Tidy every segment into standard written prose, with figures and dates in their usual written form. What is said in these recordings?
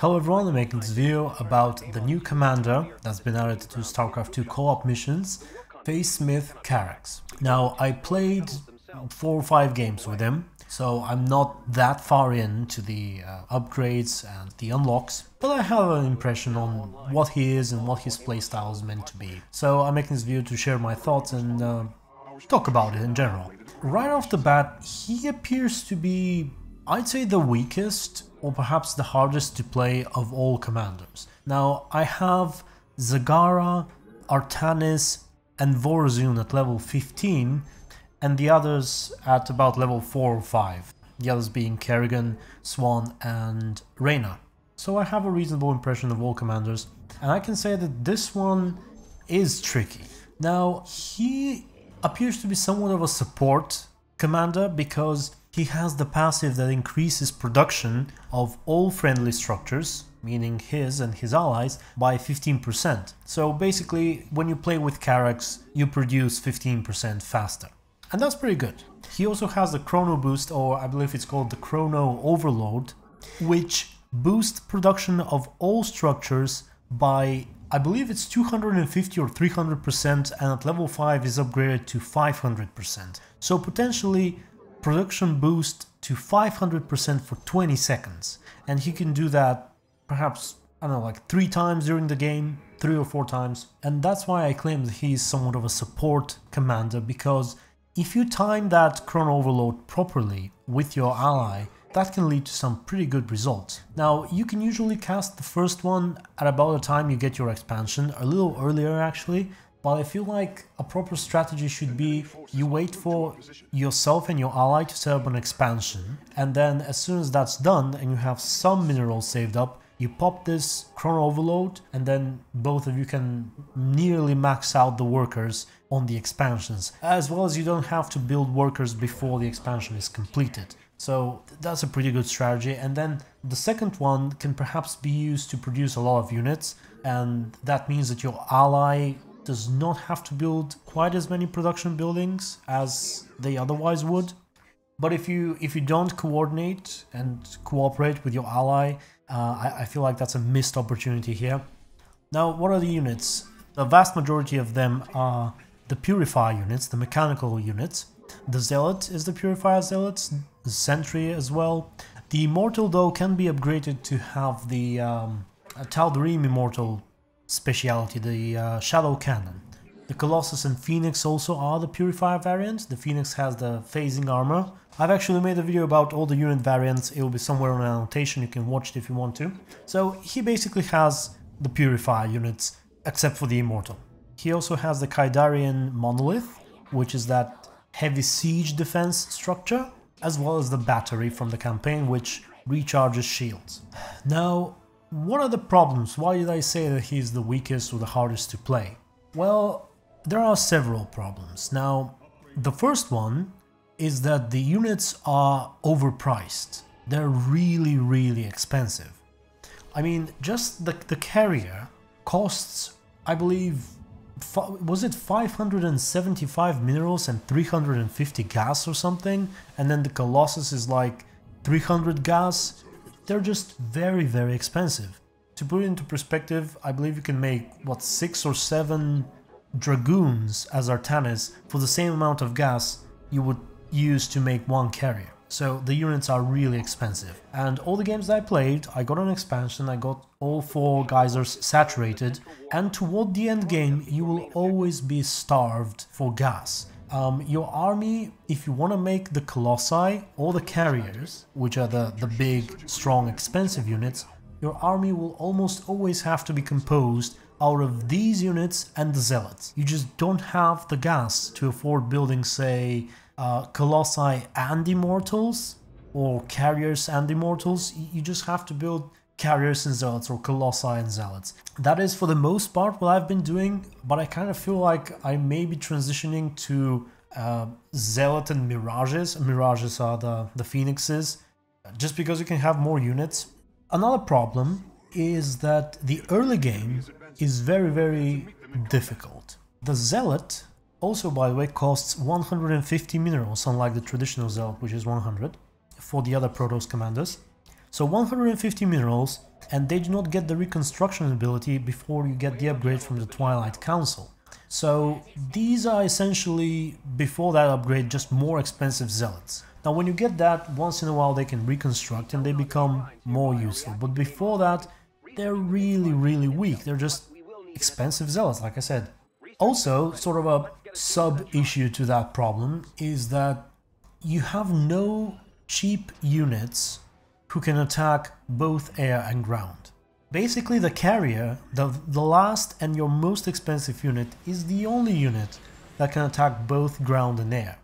Hello everyone, I'm making this video about the new commander that's been added to StarCraft II co-op missions, Face Smith Karax. Now, I played 4 or 5 games with him, so I'm not that far into the upgrades and the unlocks, but I have an impression on what he is and what his playstyle is meant to be. So I'm making this video to share my thoughts and talk about it in general. Right off the bat, he appears to be, I'd say, the weakest or perhaps the hardest to play of all commanders. Now, I have Aiur, Artanis and Vorazun at level 15 and the others at about level 4 or 5. The others being Kerrigan, Swan and Reyna. So I have a reasonable impression of all commanders, and I can say that this one is tricky. Now, he appears to be somewhat of a support commander because he has the passive that increases production of all friendly structures, meaning his and his allies, by 15%. So basically, when you play with Karax, you produce 15% faster. And that's pretty good. He also has the Chrono boost, or I believe it's called the Chrono Overload, which boosts production of all structures by, I believe it's 250 or 300%, and at level 5 is upgraded to 500%. So potentially production boost to 500% for 20 seconds. And he can do that perhaps, I don't know, like 3 times during the game, 3 or 4 times. And that's why I claim that he's somewhat of a support commander, because if you time that Chrono Overload properly with your ally, that can lead to some pretty good results. Now, you can usually cast the first one at about the time you get your expansion, a little earlier actually, but I feel like a proper strategy should be you wait for yourself and your ally to set up an expansion, and then as soon as that's done and you have some minerals saved up, you pop this Chrono Overload, and then both of you can nearly max out the workers on the expansions, as well as you don't have to build workers before the expansion is completed. So that's a pretty good strategy. And then the second one can perhaps be used to produce a lot of units, and that means that your ally does not have to build quite as many production buildings as they otherwise would. But if you don't coordinate and cooperate with your ally, I feel like that's a missed opportunity here. Now, what are the units? The vast majority of them are the Purifier units, the mechanical units. The Zealot is the Purifier Zealots, the Sentry as well. The Immortal, though, can be upgraded to have the Tal'Darim Immortal speciality, the Shadow Cannon. The Colossus and Phoenix also are the Purifier variants. The Phoenix has the phasing armor. I've actually made a video about all the unit variants. It will be somewhere on an annotation, you can watch it if you want to. So he basically has the Purifier units, except for the Immortal. He also has the Kaidarian Monolith, which is that heavy siege defense structure, as well as the battery from the campaign, which recharges shields. Now, what are the problems? Why did I say that he's the weakest or the hardest to play? Well, there are several problems. Now, the first one is that the units are overpriced. They're really, really expensive. I mean, just the carrier costs, I believe, was it 575 minerals and 350 gas or something? And then the Colossus is like 300 gas. They're just very, very expensive. To put it into perspective, I believe you can make, what, 6 or 7 Dragoons as Artanis for the same amount of gas you would use to make 1 carrier. So the units are really expensive. And all the games that I played, I got an expansion, I got all 4 geysers saturated, and toward the end game you will always be starved for gas. Your army, if you want to make the Colossi or the carriers, which are the big, strong, expensive units, your army will almost always have to be composed out of these units and the Zealots. You just don't have the gas to afford building, say, Colossi and Immortals, or Carriers and Immortals. You just have to build Carriers and Zealots, or Colossi and Zealots. That is for the most part what I've been doing, but I kind of feel like I may be transitioning to Zealot and Mirages. Mirages are the Phoenixes, just because you can have more units. Another problem is that the early game is very, very difficult. The Zealot also, by the way, costs 150 minerals, unlike the traditional Zealot, which is 100, for the other protoss commanders. So 150 minerals, and they do not get the reconstruction ability before you get the upgrade from the Twilight Council. So these are essentially, before that upgrade, just more expensive zealots. Now when you get that, once in a while they can reconstruct and they become more useful, but before that they're really weak, they're just expensive zealots, like I said. Also, sort of a sub-issue to that problem is that you have no cheap units who can attack both air and ground. Basically the carrier, the last and your most expensive unit, is the only unit that can attack both ground and air.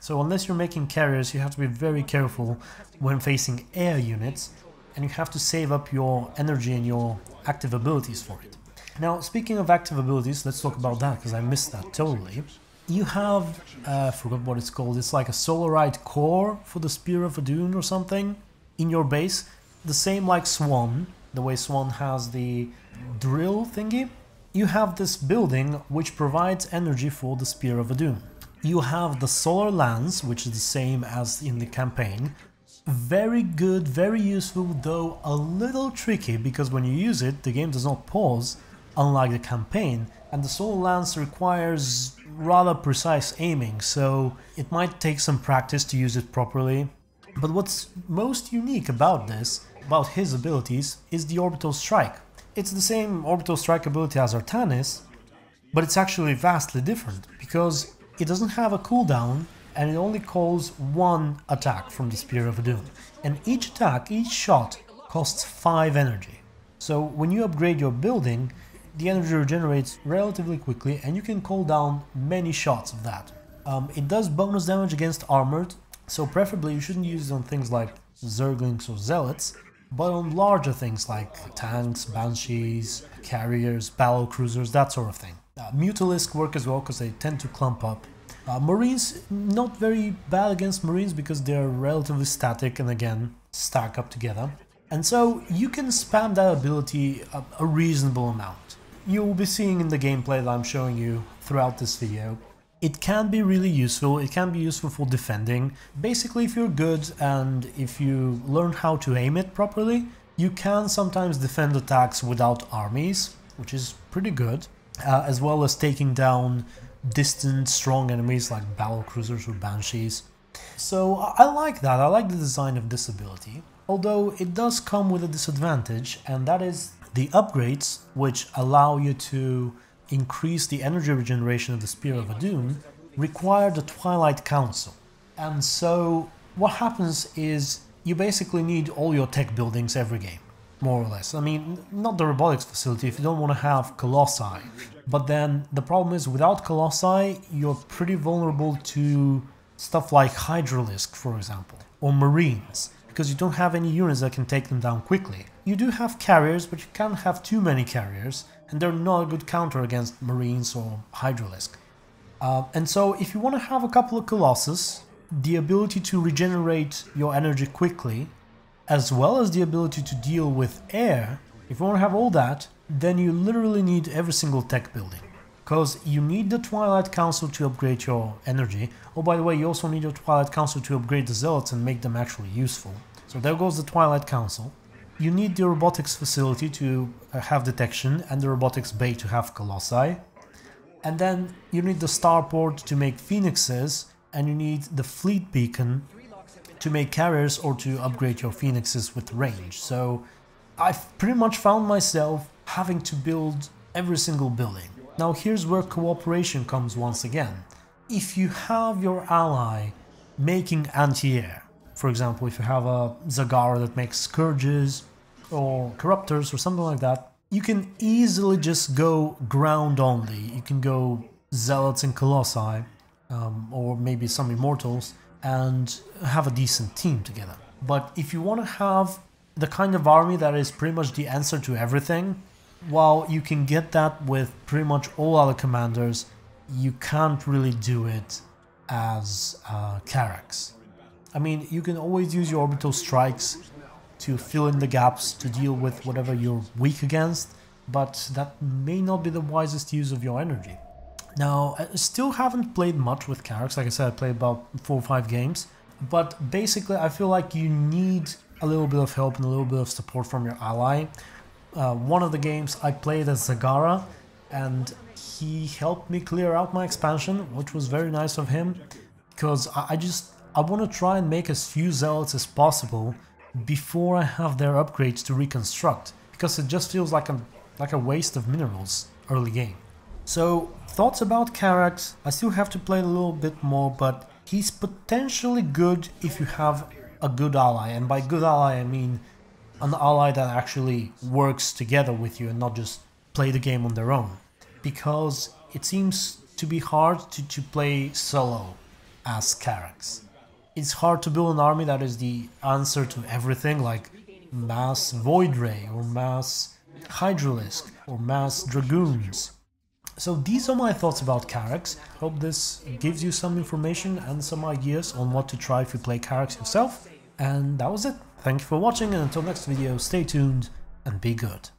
So unless you're making carriers, you have to be very careful when facing air units, and you have to save up your energy and your active abilities for it. Now, speaking of active abilities, let's talk about that, because I missed that totally. You have, I forgot what it's called, it's like a Solarite core for the Spear of Adun or something in your base. The same like Swan, the way Swan has the drill thingy. You have this building which provides energy for the Spear of Adun. You have the Solar Lance, which is the same as in the campaign. Very good, very useful, though a little tricky, because when you use it, the game does not pause, unlike the campaign, and the Solar Lance requires rather precise aiming, so it might take some practice to use it properly. But what's most unique about this, about his abilities, is the Orbital Strike. It's the same Orbital Strike ability as Artanis, but it's actually vastly different, because it doesn't have a cooldown and it only calls one attack from the Spear of Adun. And each attack, each shot, costs 5 energy. So when you upgrade your building, the energy regenerates relatively quickly and you can call down many shots of that. It does bonus damage against armored, so preferably you shouldn't use it on things like zerglings or zealots, but on larger things like tanks, banshees, carriers, battle cruisers, that sort of thing. Mutalisk work as well because they tend to clump up. Marines, not very bad against Marines because they're relatively static and again stack up together. And so you can spam that ability a reasonable amount. You will be seeing in the gameplay that I'm showing you throughout this video. It can be really useful, it can be useful for defending. Basically, if you're good and if you learn how to aim it properly, you can sometimes defend attacks without armies, which is pretty good, as well as taking down distant, strong enemies like battle cruisers or banshees. So I like that, I like the design of this ability, although it does come with a disadvantage, and that is the upgrades, which allow you to increase the energy regeneration of the Spear of Adun, require the Twilight Council. And so what happens is you basically need all your tech buildings every game, more or less. I mean, not the robotics facility if you don't want to have Colossi. But then the problem is without Colossi, you're pretty vulnerable to stuff like Hydralisk, for example, or Marines, because you don't have any units that can take them down quickly. You do have carriers, but you can't have too many carriers, and they're not a good counter against Marines or Hydralisk. And so if you want to have a couple of Colossus, the ability to regenerate your energy quickly, as well as the ability to deal with air, if you want to have all that, then you literally need every single tech building. Because you need the Twilight Council to upgrade your energy. Oh, by the way, you also need your Twilight Council to upgrade the Zealots and make them actually useful. So there goes the Twilight Council. You need the Robotics Facility to have detection, and the Robotics Bay to have Colossi. And then you need the Starport to make Phoenixes, and you need the Fleet Beacon to make carriers or to upgrade your Phoenixes with range. So I've pretty much found myself having to build every single building. Now here's where cooperation comes once again. If you have your ally making anti-air, for example, if you have a Zagara that makes Scourges or Corruptors or something like that, you can easily just go ground only. You can go Zealots and Colossi, or maybe some Immortals, and have a decent team together. But if you want to have the kind of army that is pretty much the answer to everything, while you can get that with pretty much all other commanders, you can't really do it as Karax. I mean, you can always use your Orbital Strikes to fill in the gaps, to deal with whatever you're weak against, but that may not be the wisest use of your energy. Now, I still haven't played much with Karax. Like I said, I played about 4 or 5 games, but basically I feel like you need a little bit of help and a little bit of support from your ally. One of the games I played as Zagara, and he helped me clear out my expansion, which was very nice of him, because I want to try and make as few zealots as possible before I have their upgrades to reconstruct, because it just feels like a waste of minerals early game. So, thoughts about Karax. I still have to play a little bit more, but he's potentially good if you have a good ally, and by good ally I mean an ally that actually works together with you and not just play the game on their own, because it seems to be hard to play solo as Karax. It's hard to build an army that is the answer to everything, like mass Void Ray or mass Hydralisk or mass Dragoons. So these are my thoughts about Karax. Hope this gives you some information and some ideas on what to try if you play Karax yourself. And that was it. Thank you for watching, and until next video, stay tuned and be good.